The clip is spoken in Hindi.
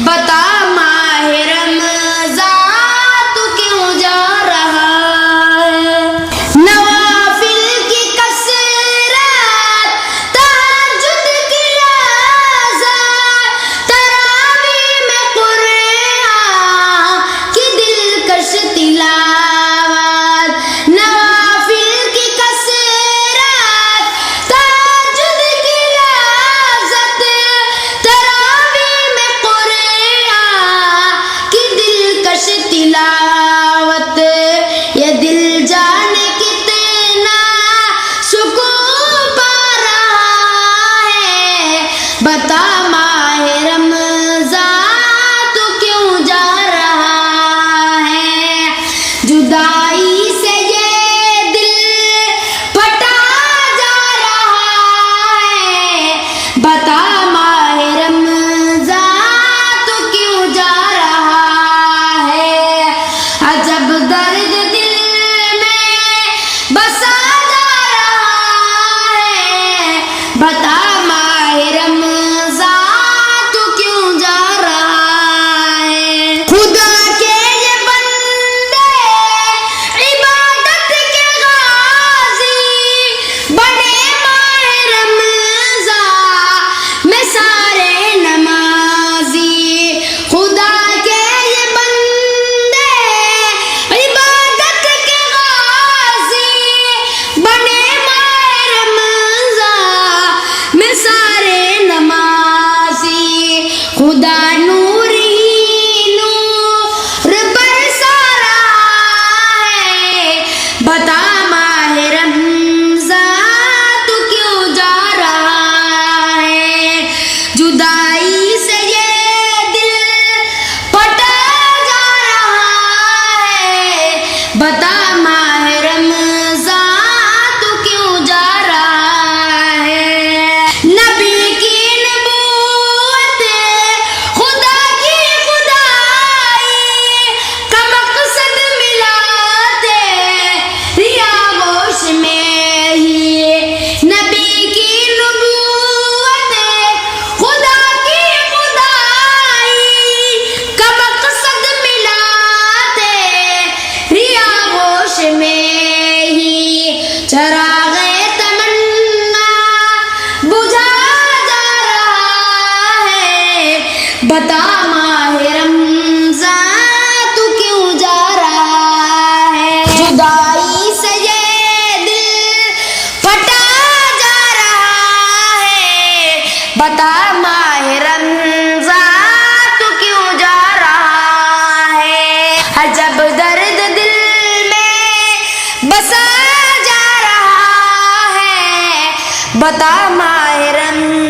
बता माहे रमज़ान तू क्यों जा रहा है। नवाफिल की कसरत, तहज्जुद की लज़्ज़त, तरावीह में कुरान की दिलकश तिलावत। नवाफिल की कसरत, तहज्जुद की लज़्ज़त, तरावीह में कुरान की दिलकश तिलावत। ये दिल जाने कितना सुकून पा रहा है। बता माहे रमज़ान तू क्यों जा रहा है। जुदाई से ये दिल फटा जा रहा है। बता माहे रमज़ान तू क्यों जा रहा है। अजब दर्द दिल में बसा जा रहा है। बता माहे रमज़ान तू क्यों जा रहा है। खुदा के ये बंदे इबादत के गाज़ी बने माहे रमज़ान में सारे नमाज़ी। खुदा के ये बंदे इबादत के गाज़ी बने माहे रमज़ान में सारे नमाज़ी। खुदा नूर ही नूर बरसा रहा है। बता माहे रमज़ान तू क्यों जा रहा है। जुदाई से ये दिल फटा जा रहा है। बता माहे रमज़ान तू क्यों जा रहा है। नबी की नबूवत, खुदा की खुदाई का मकसद मिलाते रिया गोश में ही। नबी की नबूवत, खुदा की खुदाई का मकसद मिलाते रिया गोश में ही। चराग़े तमन्ना बुझा जा रहा है। बता माहे रमज़ान तू क्यों जा रहा है। जुदाई से ये दिल फटा जा रहा है। बता माहे रमज़ान तू क्यों जा रहा है। अजब दर्द दिल में बसा जा रहा है। बता माहे रमज़ान